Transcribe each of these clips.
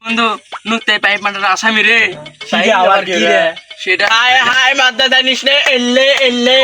বন্ধু নুকতে পাইপ মাটার আসামি রে আবার কি রে সেটা হাই হাই মাদ্দা জানিস রে এল্লে এল্লে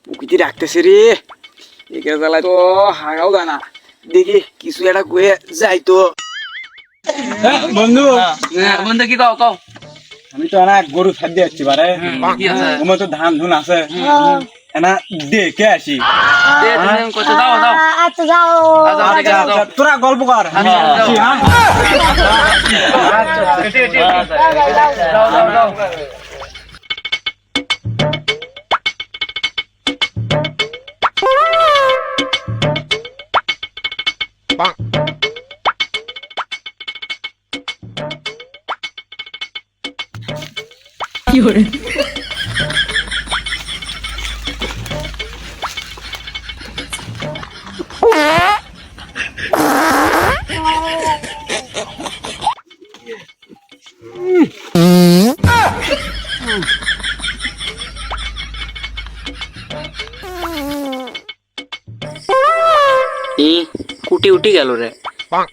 প্রকৃতি রাখতেছে রে এখানে জ্বালায় তো হাগাও গানা দেখি কিছু একটা কয়ে যাই তো বন্ধু বন্ধু কি কও কও আমি তো না গরু ছাড় দিয়ে যাচ্ছি বারে কি আছে তোমার তো ধান ধুন আছে না দেখে আসি দে তুমি কত দাও দাও আচ্ছা যাও আচ্ছা তোরা গল্প কর আমি আসি, হ্যাঁ? দাও দাও দাও কুটি উঠি গেল রে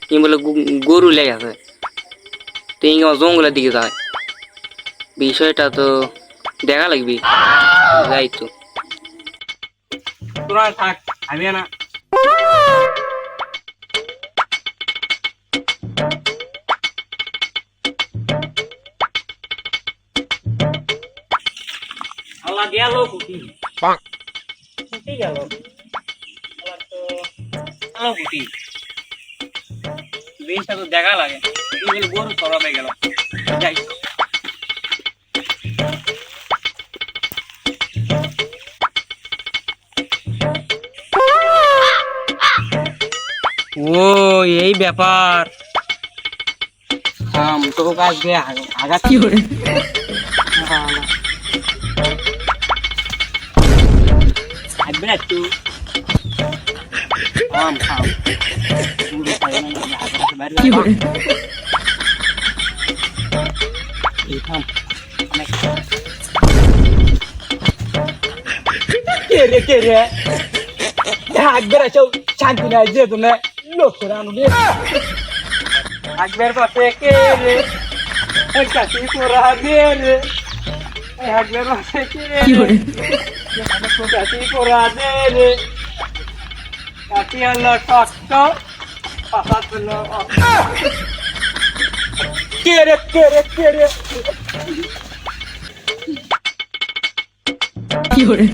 ই বলে গরু লেগে গেছে তো এই জঙ্গলের দিকে যায় বিষয়টা তো দেখা লাগবি যাই তো তোরা থাক আমি না আল্লাহ গেল কুটি কুটি গেল আল্লাহ তো আলো কুটি বেশটা তো দেখা লাগে গরু সরাবে গেল যাই ও এই ব্যাপার তো কাজ দিয়ে আঘাত কি করে আসবে না একটু খাও কি করে কে রে একবার আছো শান্তি নাই যে তুমি লোক করে আনো রে একবার পাশে কে রে কাশি করা দে রে একবার পাশে কে রে কাশি করা দে রে কাশি হলো টক পাশাত হলো কে রে কি করে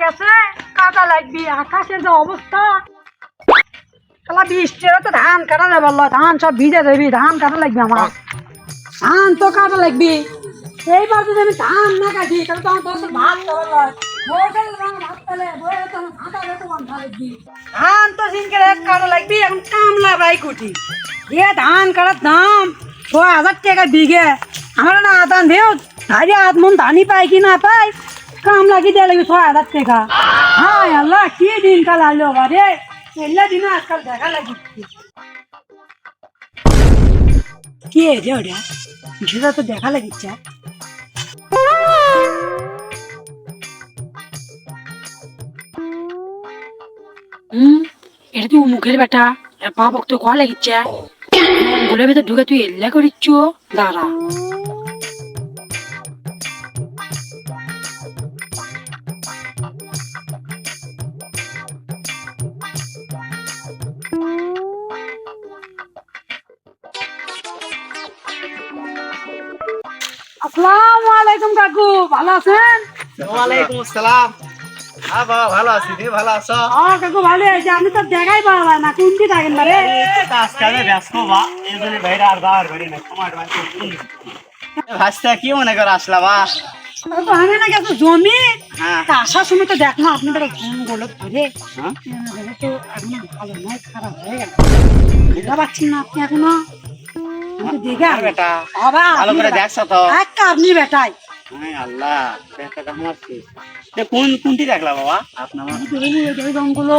গেছে কাটা লাগবি আকাশের যে অবস্থা কালা বৃষ্টির তো ধান কাটা যাবে ধান সব ভিজে দেবি ধান কাটা লাগবে আমার ধান তো কাটা লাগবি এইবার যদি আমি ধান না কাটি তাহলে তো আমার দশের ভাত ধান তো সিনকে কাটা লাগবি এখন কামলা বাই কুটি এ ধান কাটার দাম ৬,০০০ টাকা বিঘে আমার না আদান দেও আরে আধমন ধানই পাই কি না পাই কামলা কি দেওয়া লাগবে ৬,০০০ টাকা হায় আল্লাহ কি দিনকাল আলো বারে এলা দিন আজকাল দেখা লাগছে কি রে ওটা কিছুটা তো দেখা লাগিচ্ছে এটা তুই মুখের বেটা পা বক্ত কোয়া লাগিচ্ছে জঙ্গলের ভিতর ঢুকে তুই এল্লা করিচ্ছ দাঁড়া আসসালামু আলাইকুম কাকু ভালো আছেন ওয়ালাইকুম আসসালাম। হ্যাঁ বাবা ভালো আছি, তুমি ভালো আছো? কাকু ভালো আছে আপনি তো দেখাই পাওয়া যায় না কোনটি থাকেন বারে কাজ কাজে ব্যস্ত বা এই জন্য বাইরে আর যাওয়ার ঘরে না তোমার ভাসটা কি মনে করে আসলা বা? তো আমি না গেছো জমি হ্যাঁ তা আসার সময় তো দেখলাম আপনাদের জঙ্গল ধরে হ্যাঁ? তো এখন ভালো নয় খারাপ হয়ে গেল দেখা পাচ্ছেন না আপনি এখনো আমি তো দেখে আর বেটা বাবা ভালো করে দেখছো তো? একটা আপনি বেটাই হ্যাঁ আল্লাহ বেটাটা আমার কি কোনটি দেখলা বাবা? আপনার জঙ্গল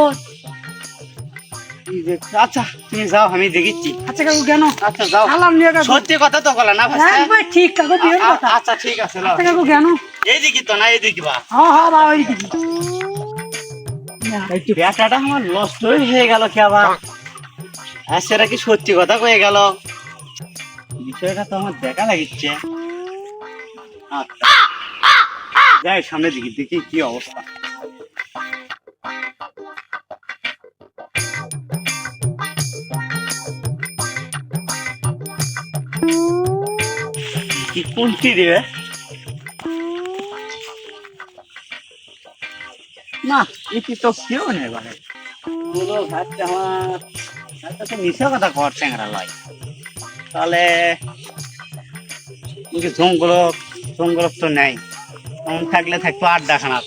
আচ্ছা তুমি যাও আমি দেখিচ্ছি। আচ্ছা কাকু কেন আচ্ছা যাও, সালাম নিয়ে কাকু সত্যি কথা তো বলা না ভাসতে? একবার ঠিক কাকু বিয়ের কথা আচ্ছা ঠিক আছে লাও। আচ্ছা কাকু কেন এইদিকে তো না এইদিকে বা হ্যাঁ হ্যাঁ বাবা ওই দিকে বেটাটা আমার নষ্ট হয়ে গেল কে আবার? আর সেটা কি সত্যি কথা কয়ে গেল? বিষয়টা তো আমার দেখা লাগিচ্ছে। আচ্ছা যাই সামনের দিকে দেখি কি অবস্থা। কি কোনটি রে? না এটি তো কেউ নেই বারে পুরো ঘাটটা আমার ঘাটটা মিশে কথা ঘর ট্যাংরা লয়। তাহলে জঙ্গল জঙ্গল তো নেই, এমন থাকলে থাকতো আড্ডা খানা।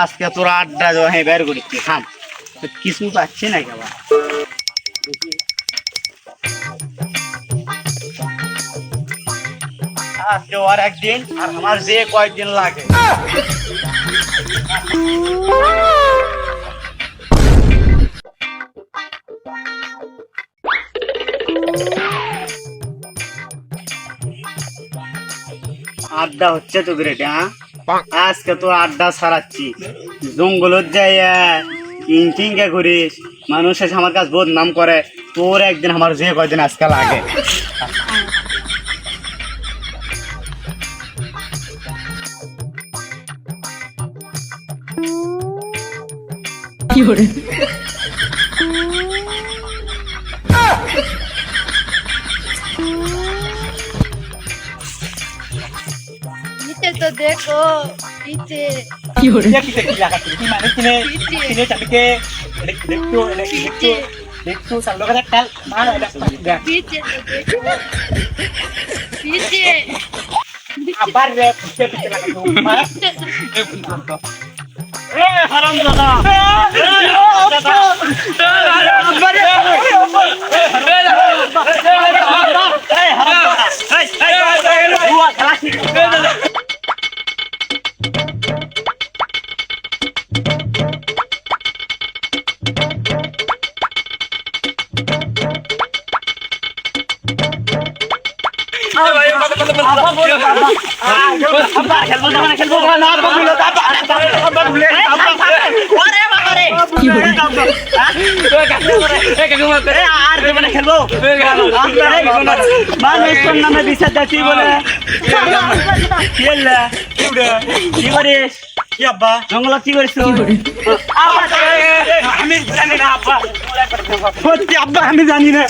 আজকে তোরা আড্ডা হ্যাঁ বের করিচ্ছি থাম, তো কিছু পাচ্ছি না কেবা। আজকে আর একদিন আর আমার যে কয়েকদিন লাগে। আড্ডা হচ্ছে তো গ্রেটে, হ্যাঁ আজকে তো আড্ডা ছাড়াচ্ছি। জঙ্গলত যাই ইনকিংকে ঘুরিস, মানুষ এসে আমার কাছে বদনাম করে। তোর একদিন আমার যে কয়দিন আজকে লাগে। কি করে नीचे तो देखो पीछे কি করে पीछे तो देखो पीछे নামে বিচার যাচ্ছি বলে কি করিস? কি আব্বা জঙ্গল কি করিস? আমি জানি না আব্বা, সত্যি আব্বা আমি জানি না।